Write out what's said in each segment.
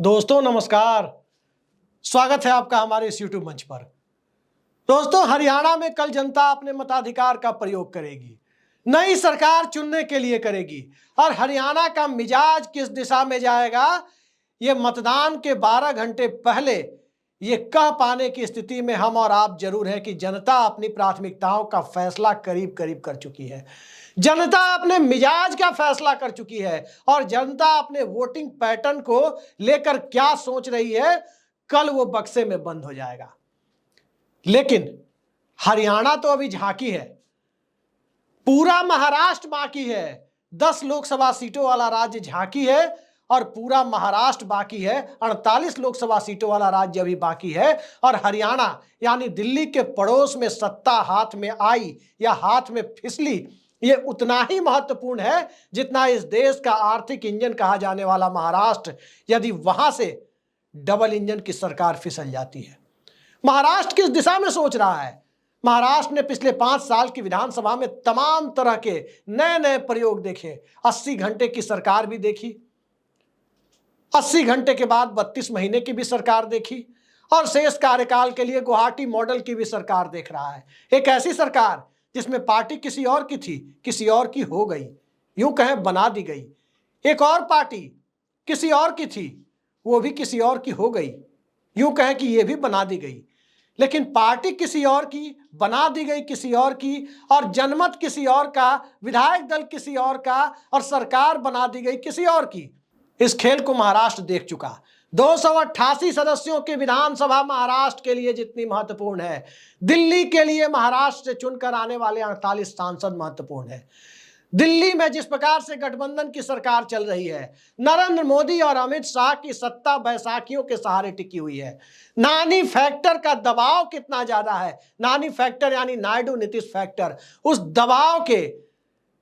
दोस्तों नमस्कार। स्वागत है आपका हमारे इस YouTube मंच पर। दोस्तों, हरियाणा में कल जनता अपने मताधिकार का प्रयोग करेगी, नई सरकार चुनने के लिए करेगी और हरियाणा का मिजाज किस दिशा में जाएगा, ये मतदान के 12 घंटे पहले ये कह पाने की स्थिति में हम और आप जरूर है कि जनता अपनी प्राथमिकताओं का फैसला करीब करीब कर चुकी है। जनता अपने मिजाज का फैसला कर चुकी है और जनता अपने वोटिंग पैटर्न को लेकर क्या सोच रही है, कल वो बक्से में बंद हो जाएगा। लेकिन हरियाणा तो अभी झांकी है, पूरा महाराष्ट्र बाकी है। 10 लोकसभा सीटों वाला राज्य झांकी है और पूरा महाराष्ट्र बाकी है। 48 लोकसभा सीटों वाला राज्य अभी बाकी है और हरियाणा यानी दिल्ली के पड़ोस में सत्ता हाथ में आई या हाथ में फिसली, ये उतना ही महत्वपूर्ण है जितना इस देश का आर्थिक इंजन कहा जाने वाला महाराष्ट्र, यदि वहां से डबल इंजन की सरकार फिसल जाती है। महाराष्ट्र किस दिशा में सोच रहा है? महाराष्ट्र ने पिछले 5 साल की विधानसभा में तमाम तरह के नए नए प्रयोग देखे। 80 घंटे की सरकार भी देखी, 80 घंटे के बाद 32 महीने की भी सरकार देखी और शेष कार्यकाल के लिए गुवाहाटी मॉडल की भी सरकार देख रहा है। एक ऐसी सरकार जिसमें पार्टी किसी और की थी, किसी और की हो गई, यूं कहें बना दी गई। एक और पार्टी किसी और की थी, वो भी किसी और की हो गई, यूं कहें कि ये भी बना दी गई। लेकिन पार्टी किसी और की बना दी गई, किसी और की, और जनमत किसी और का, विधायक दल किसी और का और सरकार बना दी गई किसी और की। इस खेल को महाराष्ट्र देख चुका। 288 सदस्यों की विधानसभा महाराष्ट्र के लिए जितनी महत्वपूर्ण है, दिल्ली के लिए महाराष्ट्र से चुनकर आने वाले 48 सांसद महत्वपूर्ण है। दिल्ली में जिस प्रकार से गठबंधन की सरकार चल रही है, नरेंद्र मोदी और अमित शाह की सत्ता बैसाखियों के सहारे टिकी हुई है। नानी फैक्टर का दबाव कितना ज्यादा है, नानी फैक्टर यानी नायडू नीतीश फैक्टर, उस दबाव के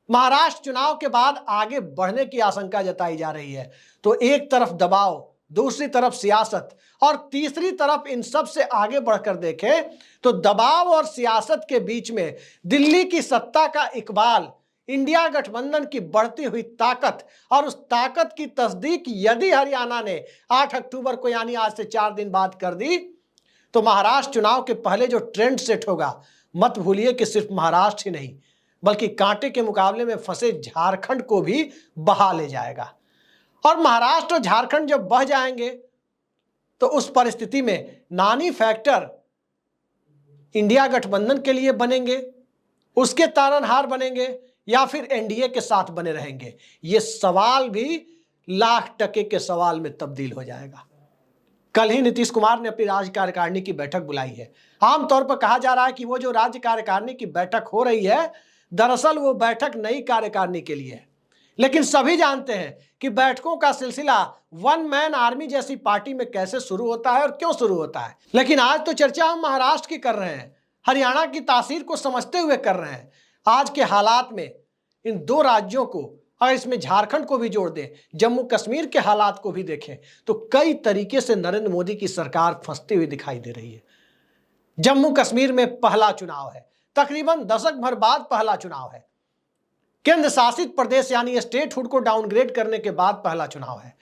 महाराष्ट्र चुनाव के बाद आगे बढ़ने की आशंका जताई जा रही है। तो एक तरफ दबाव, दूसरी तरफ सियासत और तीसरी तरफ इन सब से आगे बढ़कर देखें तो दबाव और सियासत के बीच में दिल्ली की सत्ता का इकबाल, इंडिया गठबंधन की बढ़ती हुई ताकत और उस ताकत की तस्दीक यदि हरियाणा ने 8 अक्टूबर को यानी आज से 4 दिन बाद कर दी, तो महाराष्ट्र चुनाव के पहले जो ट्रेंड सेट होगा, मत भूलिए कि सिर्फ महाराष्ट्र ही नहीं बल्कि कांटे के मुकाबले में फंसे झारखंड को भी बहा ले जाएगा। और महाराष्ट्र और झारखंड जब बह जाएंगे तो उस परिस्थिति में नानी फैक्टर इंडिया गठबंधन के लिए बनेंगे, उसके तारनहार बनेंगे या फिर एनडीए के साथ बने रहेंगे, ये सवाल भी लाख टके के सवाल में तब्दील हो जाएगा। कल ही नीतीश कुमार ने अपनी राज्य कार्यकारिणी की बैठक बुलाई है। आमतौर पर कहा जा रहा है कि वो जो राज्य कार्यकारिणी की बैठक हो रही है, दरअसल वो बैठक नई कार्यकारिणी के लिए है। लेकिन सभी जानते हैं कि बैठकों का सिलसिला वन मैन आर्मी जैसी पार्टी में कैसे शुरू होता है और क्यों शुरू होता है। लेकिन आज तो चर्चा हम महाराष्ट्र की कर रहे हैं, हरियाणा की तासीर को समझते हुए कर रहे हैं। आज के हालात में इन 2 राज्यों को, और इसमें झारखंड को भी जोड़ दें, जम्मू कश्मीर के हालात को भी देखें, तो कई तरीके से नरेंद्र मोदी की सरकार फंसती हुई दिखाई दे रही है। जम्मू कश्मीर में पहला चुनाव है, तकरीबन दशक भर बाद पहला चुनाव है। केंद्र शासित प्रदेश यानी स्टेटहुड को डाउनग्रेड करने के बाद पहला चुनाव है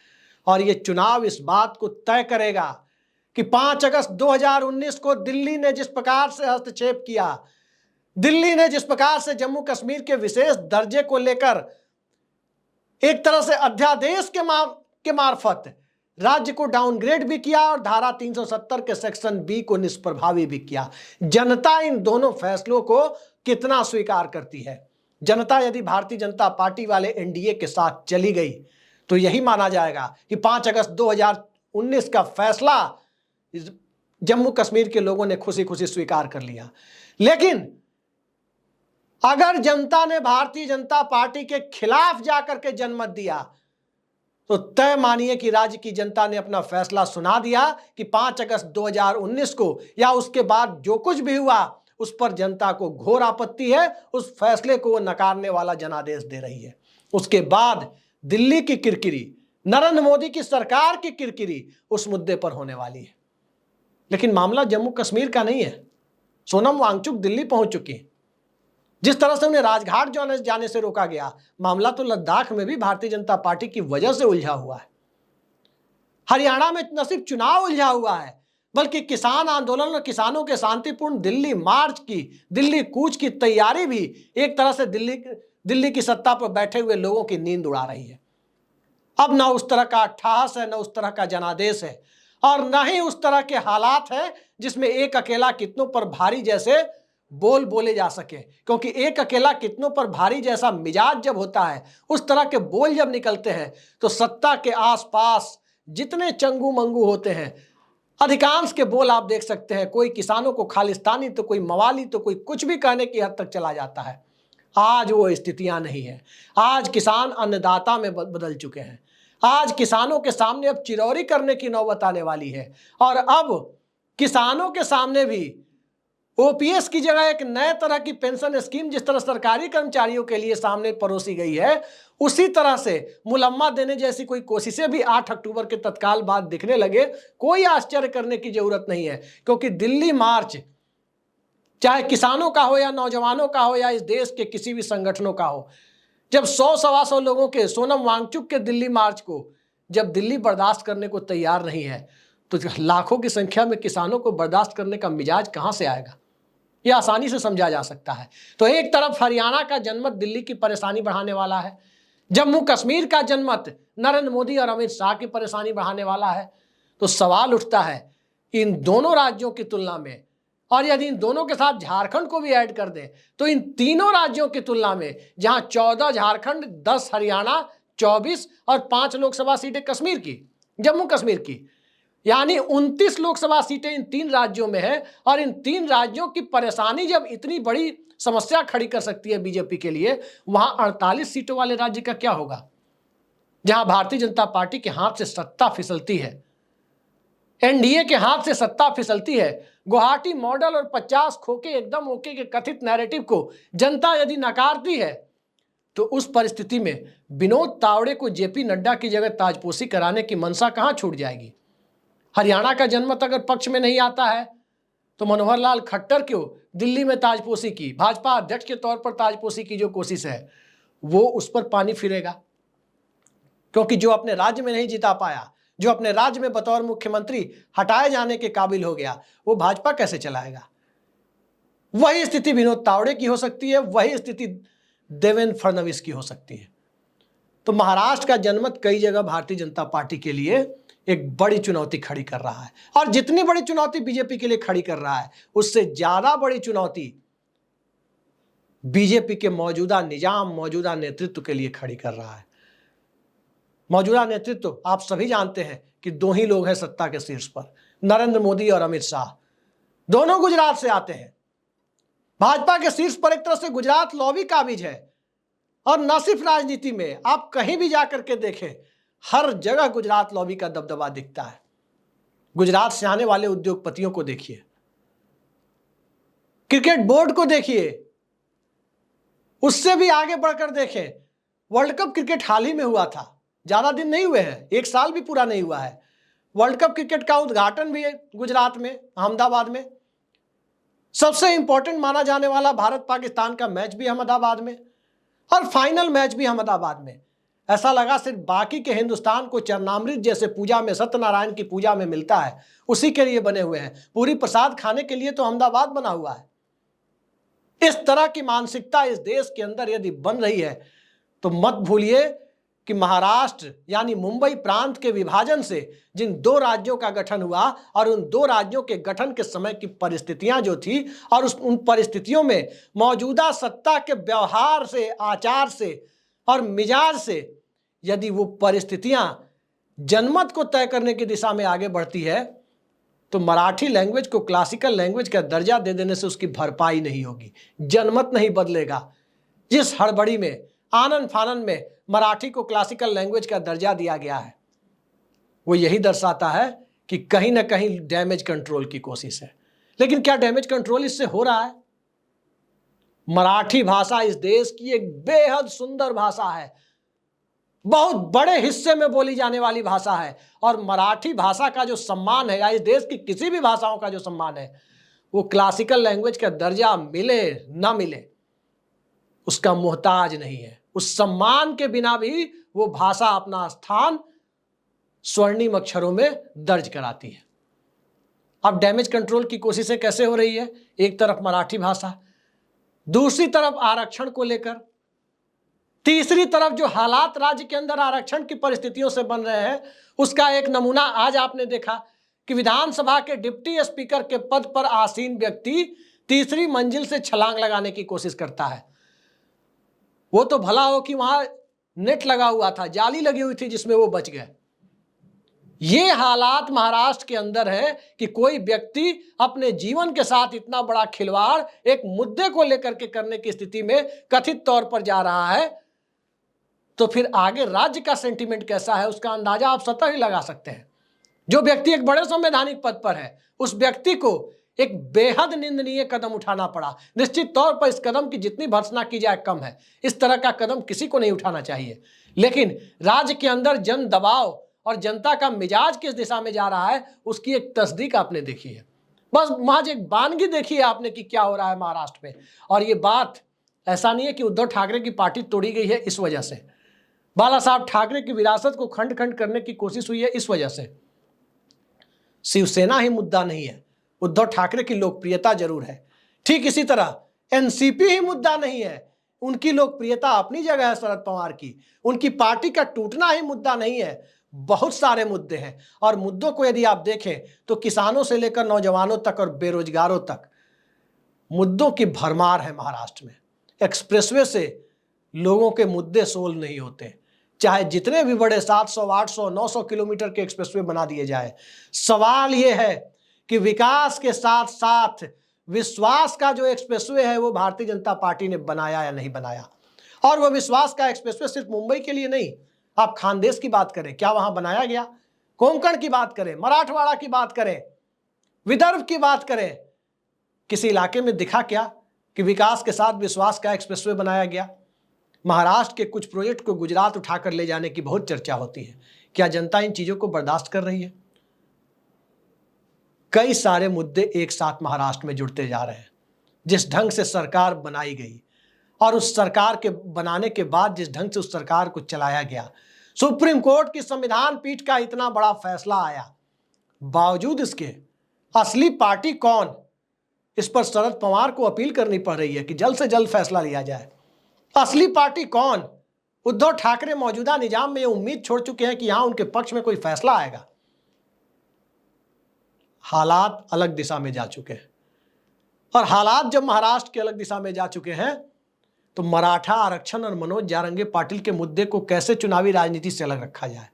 और यह चुनाव इस बात को तय करेगा कि 5 अगस्त 2019 को दिल्ली ने जिस प्रकार से हस्तक्षेप किया, दिल्ली ने जिस प्रकार से जम्मू कश्मीर के विशेष दर्जे को लेकर एक तरह से अध्यादेश के मार्फत राज्य को डाउनग्रेड भी किया और धारा 370 के सेक्शन बी को निष्प्रभावी भी किया। जनता इन दोनों फैसलों को कितना स्वीकार करती है? जनता यदि भारतीय जनता पार्टी वाले एनडीए के साथ चली गई तो यही माना जाएगा कि 5 अगस्त 2019 का फैसला जम्मू कश्मीर के लोगों ने खुशी खुशी स्वीकार कर लिया। लेकिन अगर जनता ने भारतीय जनता पार्टी के खिलाफ जाकर के जनमत दिया तो तय मानिए कि राज्य की जनता ने अपना फैसला सुना दिया कि 5 अगस्त 2019 को या उसके बाद जो कुछ भी हुआ उस पर जनता को घोर आपत्ति है, उस फैसले को वो नकारने वाला जनादेश दे रही है। उसके बाद दिल्ली की किरकिरी, नरेंद्र मोदी की सरकार की किरकिरी उस मुद्दे पर होने वाली है। लेकिन मामला जम्मू कश्मीर का नहीं है। सोनम वांगचुक दिल्ली पहुंच चुकी है। जिस तरह से उन्हें राजघाट जाने से रोका गया, मामला तो लद्दाख में भी भारतीय जनता पार्टी की वजह से उलझा हुआ है। हरियाणा में न सिर्फ चुनाव उलझा हुआ है, बल्कि किसान आंदोलन और किसानों के शांतिपूर्ण दिल्ली मार्च की, दिल्ली कूच की तैयारी भी एक तरह से दिल्ली की सत्ता पर बैठे हुए लोगों की नींद उड़ा रही है। अब ना उस तरह का अट्ठास है, ना उस तरह का जनादेश है, और ना ही उस तरह के हालात है जिसमें एक अकेला कितनों पर भारी जैसे बोल बोले जा सके, क्योंकि एक अकेला कितनों पर भारी जैसा मिजाज जब होता है, उस तरह के बोल जब निकलते हैं, तो सत्ता के आसपास जितने चंगू मंगू होते हैं, अधिकांश के बोल आप देख सकते हैं, कोई किसानों को खालिस्तानी तो कोई मवाली तो कोई कुछ भी कहने की हद तक चला जाता है। आज वो स्थितियां नहीं है। आज किसान अन्नदाता में बदल चुके हैं। आज किसानों के सामने अब चिरौरी करने की नौबत आने वाली है, और अब किसानों के सामने भी ओपीएस की जगह एक नए तरह की पेंशन स्कीम जिस तरह सरकारी कर्मचारियों के लिए सामने परोसी गई है, उसी तरह से मुलम्मा देने जैसी कोई कोशिशें भी 8 अक्टूबर के तत्काल बाद दिखने लगे। कोई आश्चर्य करने की जरूरत नहीं है, क्योंकि दिल्ली मार्च चाहे किसानों का हो या नौजवानों का हो या इस देश के किसी भी संगठनों का हो, जब 100-125 लोगों के सोनम वांगचुक के दिल्ली मार्च को जब दिल्ली बर्दाश्त करने को तैयार नहीं है, तो लाखों की संख्या में किसानों को बर्दाश्त करने का मिजाज कहां से आएगा? यह आसानी से समझा जा सकता है। तो एक तरफ हरियाणा का जनमत दिल्ली की परेशानी बढ़ाने वाला है, जम्मू कश्मीर का जनमत नरेंद्र मोदी और अमित शाह की परेशानी बढ़ाने वाला है। तो सवाल उठता है कि इन दोनों राज्यों की तुलना में, और यदि इन दोनों के साथ झारखंड को भी ऐड कर दें, तो इन तीनों राज्यों की तुलना में, जहां 14 झारखंड, 10 हरियाणा, 24 और 5 लोकसभा सीटें कश्मीर की, जम्मू कश्मीर की, यानी 29 लोकसभा सीटें इन 3 राज्यों में है। और इन 3 राज्यों की परेशानी जब इतनी बड़ी समस्या खड़ी कर सकती है बीजेपी के लिए, वहां 48 सीटों वाले राज्य का क्या होगा, जहां भारतीय जनता पार्टी के हाथ से सत्ता फिसलती है, एनडीए के हाथ से सत्ता फिसलती है। गुवाहाटी मॉडल और 50 खोके एकदम ओके के कथित नैरेटिव को जनता यदि नकारती है, तो उस परिस्थिति में विनोद तावड़े को जेपी नड्डा की जगह ताजपोशी कराने की मंशा कहां छूट जाएगी? हरियाणा का जनमत अगर पक्ष में नहीं आता है, तो मनोहर लाल खट्टर क्यों दिल्ली में ताजपोशी की, भाजपा अध्यक्ष के तौर पर ताजपोशी की जो कोशिश है, वो उस पर पानी फिरेगा। क्योंकि जो अपने राज्य में नहीं जिता पाया, जो अपने राज्य में बतौर मुख्यमंत्री हटाए जाने के काबिल हो गया, वो भाजपा कैसे चलाएगा? वही स्थिति विनोद तावड़े की हो सकती है, वही स्थिति देवेंद्र फडणवीस की हो सकती है। तो महाराष्ट्र का जनमत कई जगह भारतीय जनता पार्टी के लिए एक बड़ी चुनौती खड़ी कर रहा है, और जितनी बड़ी चुनौती बीजेपी के लिए खड़ी कर रहा है, उससे ज्यादा बड़ी चुनौती बीजेपी के मौजूदा निजाम, मौजूदा नेतृत्व के लिए खड़ी कर रहा है। मौजूदा नेतृत्व आप सभी जानते हैं कि 2 ही लोग हैं सत्ता के शीर्ष पर, नरेंद्र मोदी और अमित शाह। दोनों गुजरात से आते हैं। भाजपा के शीर्ष पर एक तरह से गुजरात लॉबी काबिज है, और न सिर्फ राजनीति में, आप कहीं भी जाकर के देखें, हर जगह गुजरात लॉबी का दबदबा दिखता है। गुजरात से आने वाले उद्योगपतियों को देखिए, क्रिकेट बोर्ड को देखिए, उससे भी आगे बढ़कर देखें, वर्ल्ड कप क्रिकेट हाल ही में हुआ था, ज्यादा दिन नहीं हुए हैं, 1 साल भी पूरा नहीं हुआ है। वर्ल्ड कप क्रिकेट का उद्घाटन भी है गुजरात में, अहमदाबाद में। सबसे इंपॉर्टेंट माना जाने वाला भारत पाकिस्तान का मैच भी अहमदाबाद में, और फाइनल मैच भी अहमदाबाद में। ऐसा लगा सिर्फ बाकी के हिंदुस्तान को चरणामृत जैसे पूजा में, सत्यनारायण की पूजा में मिलता है, उसी के लिए बने हुए हैं। पूरी प्रसाद खाने के लिए तो अहमदाबाद बना हुआ है। इस तरह की मानसिकता इस देश के अंदर यदि बन रही है, तो मत भूलिए कि महाराष्ट्र यानी मुंबई प्रांत के विभाजन से जिन 2 राज्यों का गठन हुआ, और उन 2 राज्यों के गठन के समय की परिस्थितियां जो थी, और उन परिस्थितियों में मौजूदा सत्ता के व्यवहार से, आचार से और मिजाज से, यदि वो परिस्थितियां जनमत को तय करने की दिशा में आगे बढ़ती है, तो मराठी लैंग्वेज को क्लासिकल लैंग्वेज का दर्जा दे देने से उसकी भरपाई नहीं होगी। जनमत नहीं बदलेगा। जिस हड़बड़ी में, आनन फानन में मराठी को क्लासिकल लैंग्वेज का दर्जा दिया गया है, वो यही दर्शाता है कि कहीं ना कहीं डैमेज कंट्रोल की कोशिश है। लेकिन क्या डैमेज कंट्रोल इससे हो रहा है? मराठी भाषा इस देश की एक बेहद सुंदर भाषा है, बहुत बड़े हिस्से में बोली जाने वाली भाषा है, और मराठी भाषा का जो सम्मान है, या इस देश की किसी भी भाषाओं का जो सम्मान है, वो क्लासिकल लैंग्वेज का दर्जा मिले ना मिले उसका मोहताज नहीं है। उस सम्मान के बिना भी वो भाषा अपना स्थान स्वर्णिम अक्षरों में दर्ज कराती है। अब डैमेज कंट्रोल की कोशिशें कैसे हो रही है? एक तरफ मराठी भाषा, दूसरी तरफ आरक्षण को लेकर, तीसरी तरफ जो हालात राज्य के अंदर आरक्षण की परिस्थितियों से बन रहे हैं, उसका एक नमूना आज आपने देखा कि विधानसभा के डिप्टी स्पीकर के पद पर आसीन व्यक्ति तीसरी मंजिल से छलांग लगाने की कोशिश करता है। वो तो भला हो कि वहां नेट लगा हुआ था, जाली लगी हुई थी जिसमें वो बच गए। ये हालात महाराष्ट्र के अंदर है कि कोई व्यक्ति अपने जीवन के साथ इतना बड़ा खिलवाड़ एक मुद्दे को लेकर के करने की स्थिति में कथित तौर पर जा रहा है, तो फिर आगे राज्य का सेंटीमेंट कैसा है उसका अंदाजा आप स्वतः ही लगा सकते हैं। जो व्यक्ति एक बड़े संवैधानिक पद पर है, उस व्यक्ति को एक बेहद निंदनीय कदम उठाना पड़ा। निश्चित तौर पर इस कदम की जितनी भर्त्सना की जाए कम है। इस तरह का कदम किसी को नहीं उठाना चाहिए, लेकिन राज्य के अंदर जन दबाव और जनता का मिजाज किस दिशा में जा रहा है उसकी एक तस्दीक आपने देखी है। बस महज एक बानगी देखी है आपने कि क्या हो रहा है महाराष्ट्र में। और ये बात ऐसा नहीं है कि उद्धव ठाकरे की पार्टी तोड़ी गई है इस वजह से, बाला साहब ठाकरे की विरासत को खंड खंड करने की कोशिश हुई है इस वजह से। शिवसेना ही मुद्दा नहीं है, उद्धव ठाकरे की लोकप्रियता जरूर है। ठीक इसी तरह एनसीपी ही मुद्दा नहीं है, उनकी लोकप्रियता अपनी जगह है शरद पवार की। उनकी पार्टी का टूटना ही मुद्दा नहीं है, बहुत सारे मुद्दे हैं। और मुद्दों को यदि आप देखें तो किसानों से लेकर नौजवानों तक और बेरोजगारों तक मुद्दों की भरमार है महाराष्ट्र में। एक्सप्रेसवे से लोगों के मुद्दे सोल्व नहीं होते, चाहे जितने भी बड़े 700, 800, 900 किलोमीटर के एक्सप्रेसवे बना दिए जाए। सवाल यह है कि विकास के साथ साथ विश्वास का जो एक्सप्रेसवे है वो भारतीय जनता पार्टी ने बनाया या नहीं बनाया। और वह विश्वास का एक्सप्रेसवे सिर्फ मुंबई के लिए नहीं, आप खानदेश की बात करें, क्या वहां बनाया गया? कोंकण की बात करें, मराठवाड़ा की बात करें, विदर्भ की बात करें, किसी इलाके में दिखा क्या कि विकास के साथ विश्वास का एक्सप्रेसवे बनाया गया? महाराष्ट्र के कुछ प्रोजेक्ट को गुजरात उठाकर ले जाने की बहुत चर्चा होती है। क्या जनता इन चीजों को बर्दाश्त कर रही है? कई सारे मुद्दे एक साथ महाराष्ट्र में जुड़ते जा रहे हैं। जिस ढंग से सरकार बनाई गई और उस सरकार के बनाने के बाद जिस ढंग से उस सरकार को चलाया गया, सुप्रीम कोर्ट की संविधान पीठ का इतना बड़ा फैसला आया, बावजूद इसके असली पार्टी कौन, इस पर शरद पवार को अपील करनी पड़ रही है कि जल्द से जल्द फैसला लिया जाए। असली पार्टी कौन? उद्धव ठाकरे मौजूदा निजाम में ये उम्मीद छोड़ चुके हैं कि यहां उनके पक्ष में कोई फैसला आएगा। हालात अलग दिशा में जा चुके हैं, और हालात जब महाराष्ट्र के अलग दिशा में जा चुके हैं तो मराठा आरक्षण और मनोज जारंगे पाटिल के मुद्दे को कैसे चुनावी राजनीति से अलग रखा जाए,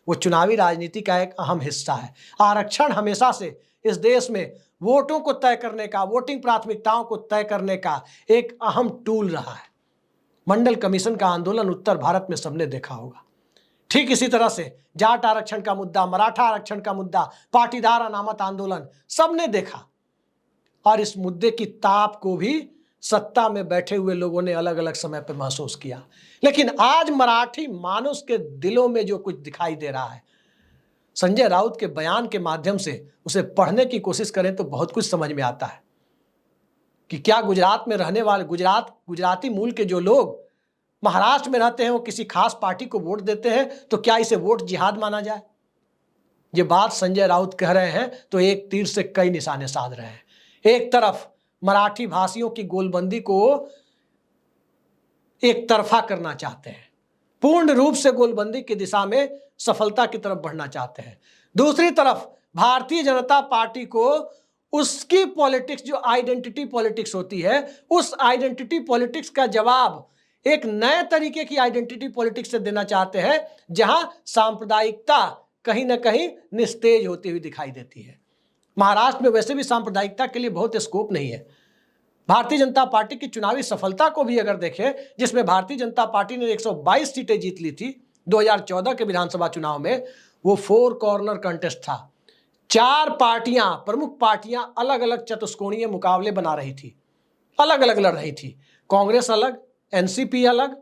वो चुनावी राजनीति का एक अहम हिस्सा है। आरक्षण हमेशा से इस देश में वोटों को तय करने का, वोटिंग प्राथमिकताओं को तय करने का एक अहम टूल रहा है। मंडल कमीशन का आंदोलन उत्तर भारत में सबने देखा होगा। ठीक इसी तरह से जाट आरक्षण का मुद्दा, मराठा आरक्षण का मुद्दा, पाटीदार अनामत आंदोलन सबने देखा। और इस मुद्दे की ताप को भी सत्ता में बैठे हुए लोगों ने अलग अलग समय पर महसूस किया। लेकिन आज मराठी मानुष के दिलों में जो कुछ दिखाई दे रहा है, संजय राउत के बयान के माध्यम से उसे पढ़ने की कोशिश करें तो बहुत कुछ समझ में आता है कि क्या गुजरात में रहने वाले गुजराती मूल के जो लोग महाराष्ट्र में रहते हैं वो किसी खास पार्टी को वोट देते हैं, तो क्या इसे वोट जिहाद माना जाए? ये बात संजय राउत कह रहे हैं तो एक तीर से कई निशाने साध रहे हैं। एक तरफ मराठी भाषियों की गोलबंदी को एक तरफा करना चाहते हैं, पूर्ण रूप से गोलबंदी की दिशा में सफलता की तरफ बढ़ना चाहते हैं। दूसरी तरफ भारतीय जनता पार्टी को उसकी पॉलिटिक्स, जो आइडेंटिटी पॉलिटिक्स होती है, उस आइडेंटिटी पॉलिटिक्स का जवाब एक नए तरीके की आइडेंटिटी पॉलिटिक्स से देना चाहते हैं, जहां सांप्रदायिकता कहीं ना कहीं निस्तेज होती हुई दिखाई देती है। महाराष्ट्र में वैसे भी सांप्रदायिकता के लिए बहुत स्कोप नहीं है। भारतीय जनता पार्टी की चुनावी सफलता को भी अगर देखें, जिसमें भारतीय जनता पार्टी ने 122 सीटें जीत ली थी 2014 के विधानसभा चुनाव में, वो 4 कॉर्नर कंटेस्ट था। 4 पार्टियां, प्रमुख पार्टियां अलग अलग चतुष्कोणीय मुकाबले बना रही थी, अलग अलग लड़ रही थी। कांग्रेस अलग, एनसीपी अलग,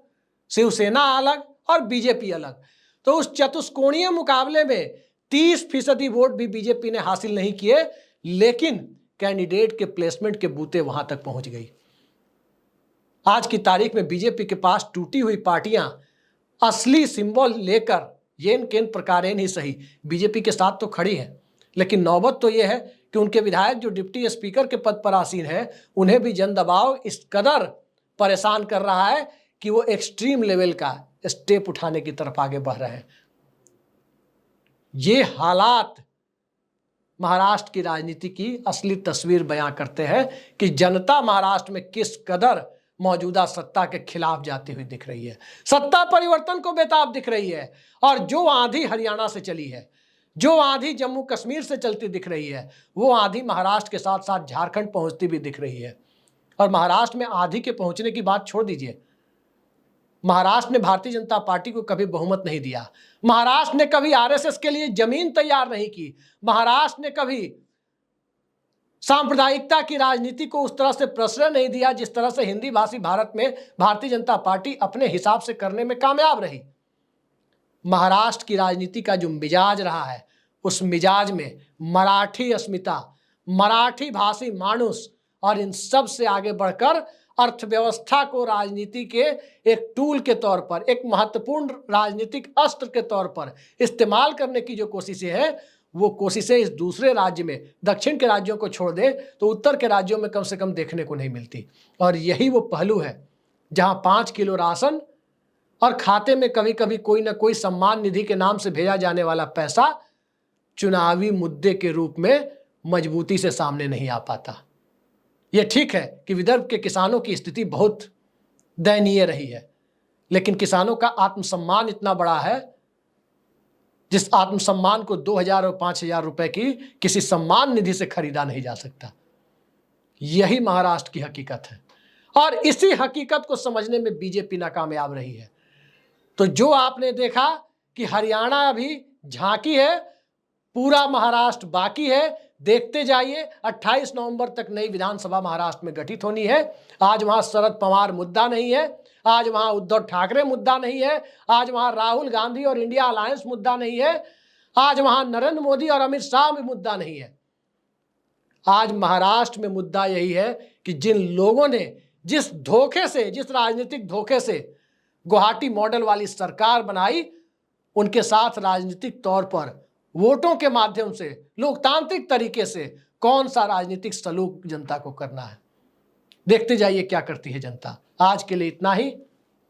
शिवसेना अलग और बीजेपी अलग। तो उस चतुष्कोणीय मुकाबले में 30% वोट भी बीजेपी ने हासिल नहीं किए, लेकिन कैंडिडेट के प्लेसमेंट के बूते वहां तक पहुंच गई। आज की तारीख में बीजेपी के पास टूटी हुई पार्टियां असली सिंबल लेकर येन केन प्रकारेण ही सही बीजेपी के साथ तो खड़ी है, लेकिन नौबत तो यह है कि उनके विधायक जो डिप्टी स्पीकर के पद पर आसीन है, उन्हें भी जन दबाव इस कदर परेशान कर रहा है कि वो एक्सट्रीम लेवल का स्टेप उठाने की तरफ आगे बढ़ रहे हैं। ये हालात महाराष्ट्र की राजनीति की असली तस्वीर बयां करते हैं कि जनता महाराष्ट्र में किस कदर मौजूदा सत्ता के खिलाफ जाती हुई दिख रही है, सत्ता परिवर्तन को बेताब दिख रही है। और जो आंधी हरियाणा से चली है, जो आंधी जम्मू कश्मीर से चलती दिख रही है, वो आंधी महाराष्ट्र के साथ साथ झारखंड पहुंचती भी दिख रही है। और महाराष्ट्र में आंधी के पहुंचने की बात छोड़ दीजिए, महाराष्ट्र ने भारतीय जनता पार्टी को कभी बहुमत नहीं दिया, महाराष्ट्र ने कभी आरएसएस के लिए जमीन तैयार नहीं की, महाराष्ट्र ने कभी सांप्रदायिकता की राजनीति को उस तरह से प्रश्रय नहीं दिया जिस तरह से हिंदी भाषी भारत में भारतीय जनता पार्टी अपने हिसाब से करने में कामयाब रही। महाराष्ट्र की राजनीति का जो मिजाज रहा है, उस मिजाज में मराठी अस्मिता, मराठी भाषी मानुस और इन सब से आगे बढ़कर अर्थव्यवस्था को राजनीति के एक टूल के तौर पर, एक महत्वपूर्ण राजनीतिक अस्त्र के तौर पर इस्तेमाल करने की जो कोशिशें हैं, वो कोशिशें इस दूसरे राज्य में, दक्षिण के राज्यों को छोड़ दे तो उत्तर के राज्यों में कम से कम देखने को नहीं मिलती। और यही वो पहलू है जहां 5 किलो राशन और खाते में कभी कभी कोई ना कोई सम्मान निधि के नाम से भेजा जाने वाला पैसा चुनावी मुद्दे के रूप में मजबूती से सामने नहीं आ पाता। यह ठीक है कि विदर्भ के किसानों की स्थिति बहुत दयनीय रही है, लेकिन किसानों का आत्मसम्मान इतना बड़ा है जिस आत्मसम्मान को 2000 और 5000 रुपए की किसी सम्मान निधि से खरीदा नहीं जा सकता। यही महाराष्ट्र की हकीकत है और इसी हकीकत को समझने में बीजेपी नाकामयाब रही है। तो जो आपने देखा कि हरियाणा अभी झांकी है, पूरा महाराष्ट्र बाकी है। देखते जाइए, 28 नवंबर तक नई विधानसभा महाराष्ट्र में गठित होनी है। आज वहां शरद पवार मुद्दा नहीं है, आज वहां उद्धव ठाकरे मुद्दा नहीं है, आज वहां राहुल गांधी और इंडिया अलायंस मुद्दा नहीं है, आज वहां नरेंद्र मोदी और अमित शाह भी मुद्दा नहीं है। आज महाराष्ट्र में मुद्दा यही है कि जिन लोगों ने जिस धोखे से, जिस राजनीतिक धोखे से गुवाहाटी मॉडल वाली सरकार बनाई, उनके साथ राजनीतिक तौर पर वोटों के माध्यम से, लोकतांत्रिक तरीके से कौन सा राजनीतिक सलूक जनता को करना है। देखते जाइए क्या करती है जनता। आज के लिए इतना ही।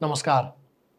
नमस्कार।